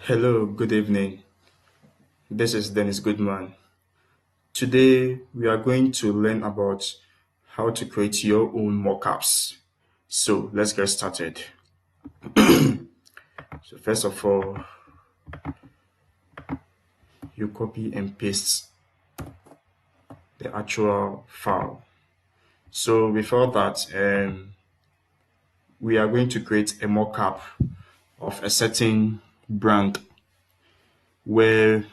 Hello, good evening. This is Dennis Goodman. Today we are going to learn about how to create your own mockups. So let's get started. So first of all, you copy and paste the actual file. So before that, we are going to create a mockup of a certain brand where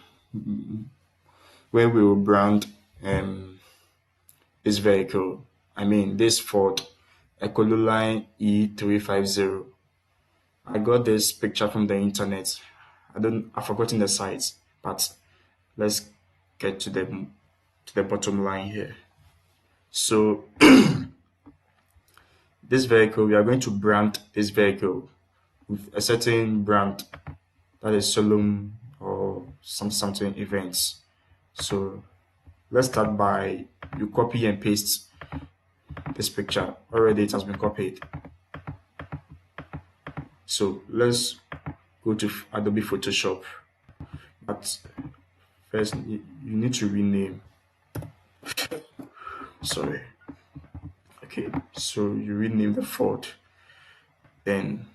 we will brand um, this vehicle. I mean this Ford Ecoluline E350. I got this picture from the internet. I've forgotten the site, but let's get to the bottom line here. So this vehicle, we are going to brand this vehicle with a certain brand that is Solum or something events. So let's start by you copy and paste this picture. Already it has been copied. So let's go to Adobe Photoshop. But first, you need to rename. Sorry. Okay, so you rename the Ford. Then,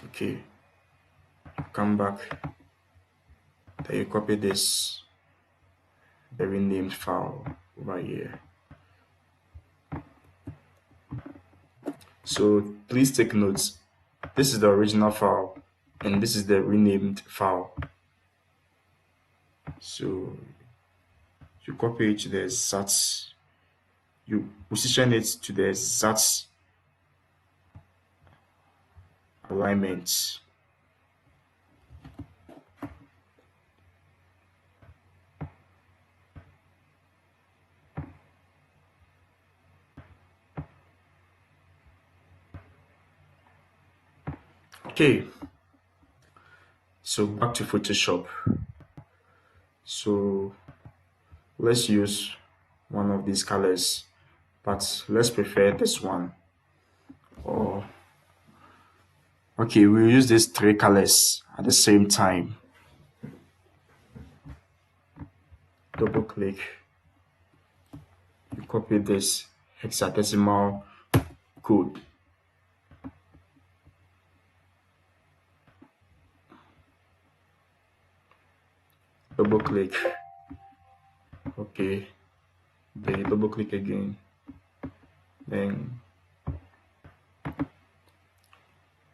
okay, come back. Then you copy this, the renamed file over here. So please take notes. This is the original file, and this is the renamed file. So you copy it to the exact, you position it to the exact alignment. Okay, so back to Photoshop. So let's use one of these colors, but let's prefer this one. Or okay, we'll use these three colors at the same time. Double click, you copy this hexadecimal code. Double click, okay, then you double click again, then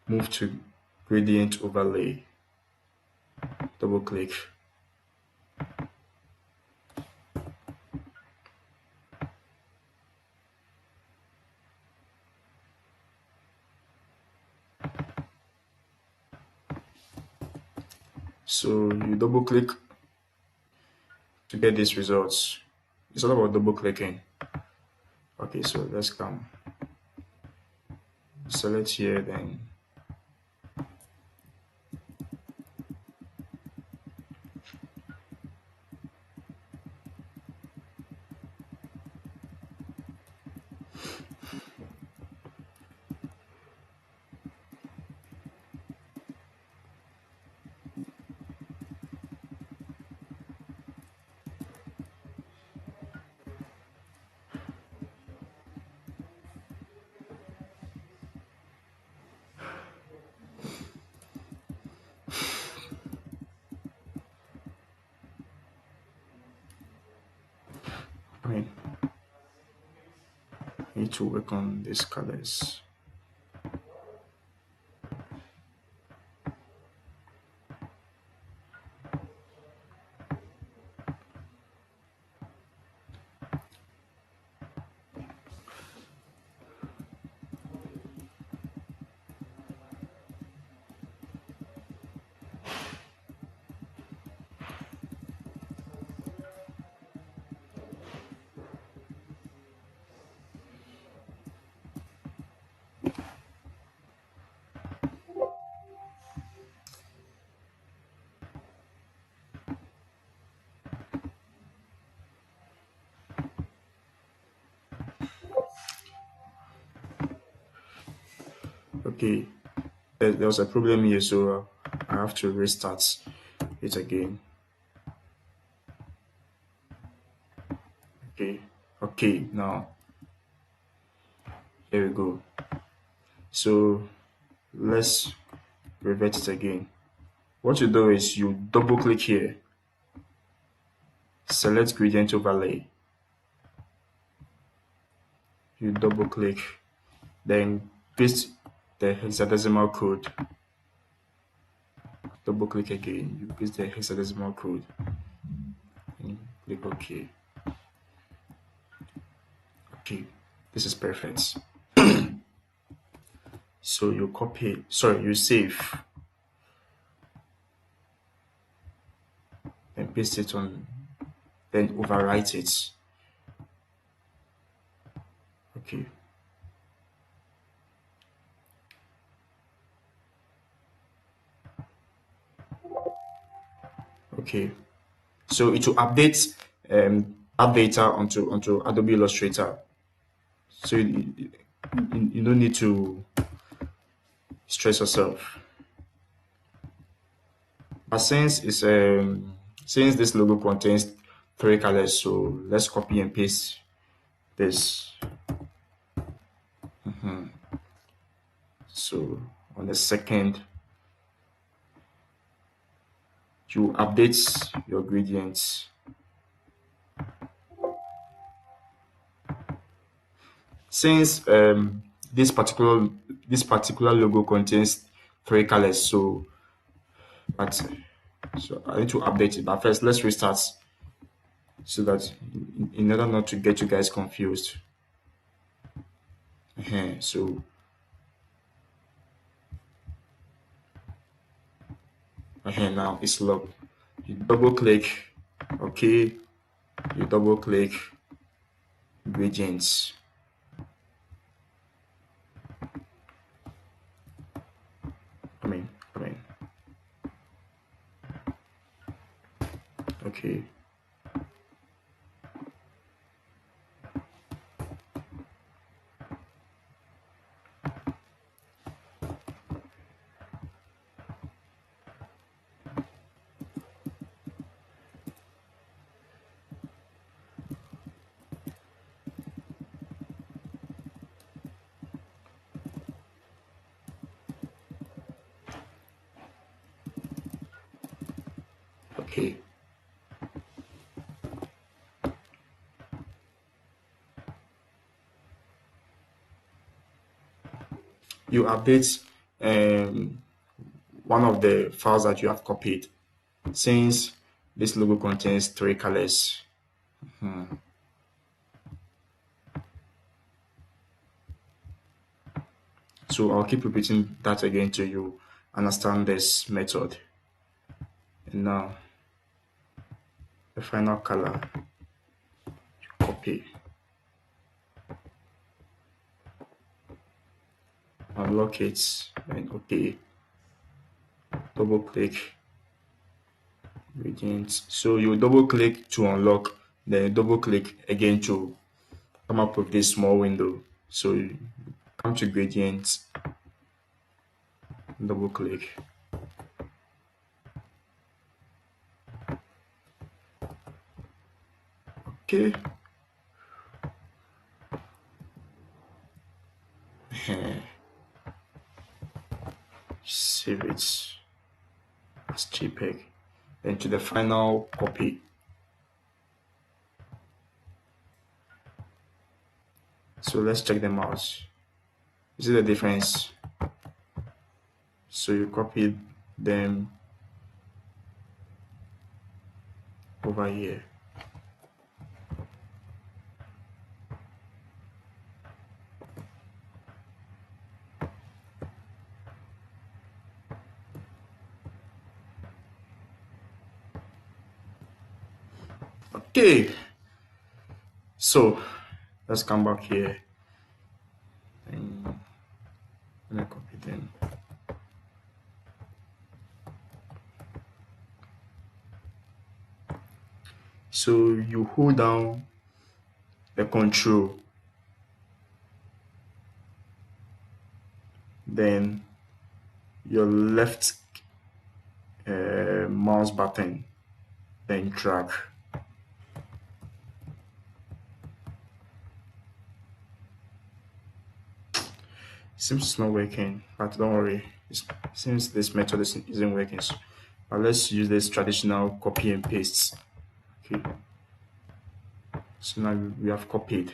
move to gradient overlay, double click. So you double click to get these results. It's all about double clicking. Okay, so let's come. Select here, then I need to work on these colors. Okay, there was a problem here, so I have to restart it again. Okay, okay, now here we go. So let's revert it again. What you do is you double click here, select gradient overlay, you double click, then paste the hexadecimal code. Double click again, you paste the hexadecimal code, and click OK. Okay, this is perfect. So you copy, sorry, you save and paste it on, then overwrite it. Okay. Okay. So it will update add data onto Adobe Illustrator. So you don't need to stress yourself. But since this logo contains 3 colors, so let's copy and paste this. So on the second, you update your gradients. Since this particular logo contains 3 colors, so I need to update it. But first, let's restart so that in order not to get you guys confused. So now it's locked. You double click, okay. You double click gradients. I mean, okay. Okay. You update one of the files that you have copied. Since this logo contains 3 colors, so I'll keep repeating that again till you understand this method. And now the final color, you copy, unlock it, and okay. Double click gradients. So you double click to unlock, then double click again to come up with this small window. So you come to gradients, double click. Okay. Save it as JPEG. Then to the final copy. So let's check them out. You see the difference? So you copy them over here. Okay. So let's come back here and I'm gonna copy them. So you hold down the control then your left mouse button, then drag. Seems it's not working, but don't worry. Since this method isn't working, but let's use this traditional copy and paste. Okay. So now we have copied.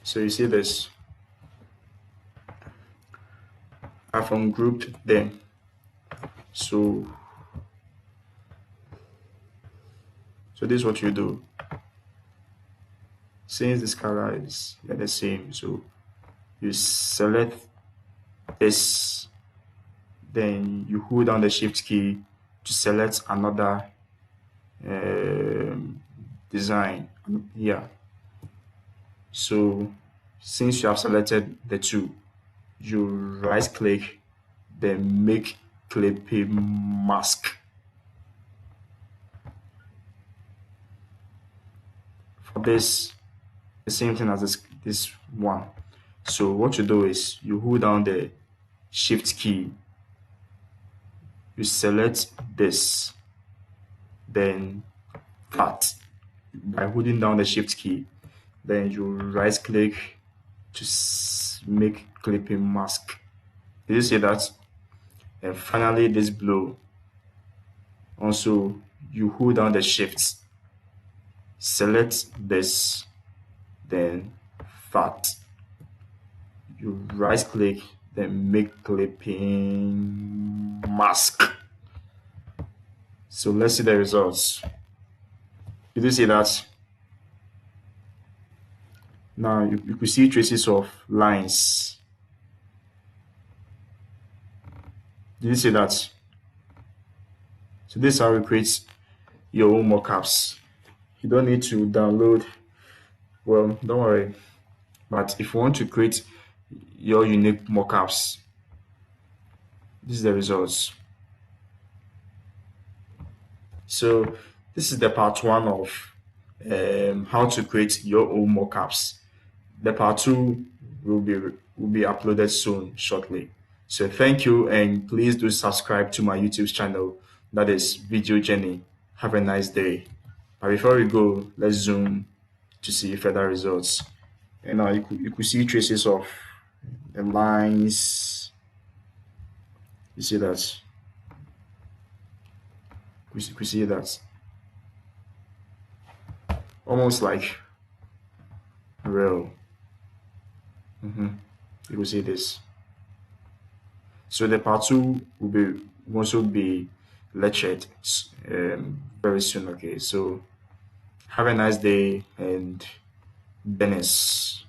So you see this. I've ungrouped them. So this is what you do. Since this color is the same, so you select this, then you hold down the shift key to select another design here. So since you have selected the two, you right click, then make clipping mask. For this, the same thing as this one. So what you do is you hold down the shift key, you select this, then cut by holding down the shift key, then you right click to make clipping mask. Did you see that? And finally this blue, also you hold down the shift, select this, then fat, you right click, then make clipping mask. So let's see the results. Did you see that? Now you could see traces of lines. Did you see that? So this is how you create your own mockups. You don't need to download, well, don't worry. But if you want to create your unique mockups, this is the results. So this is the part one of how to create your own mockups. The part two will be uploaded soon, shortly. So thank you, and please do subscribe to my YouTube channel. That is Video Journey. Have a nice day. But before we go, let's zoom to see further results. And now you could see traces of the lines. You see that? You could see that. Almost like real. You will see this. So the part two will also be lectured very soon. Okay, so have a nice day, and Dennis.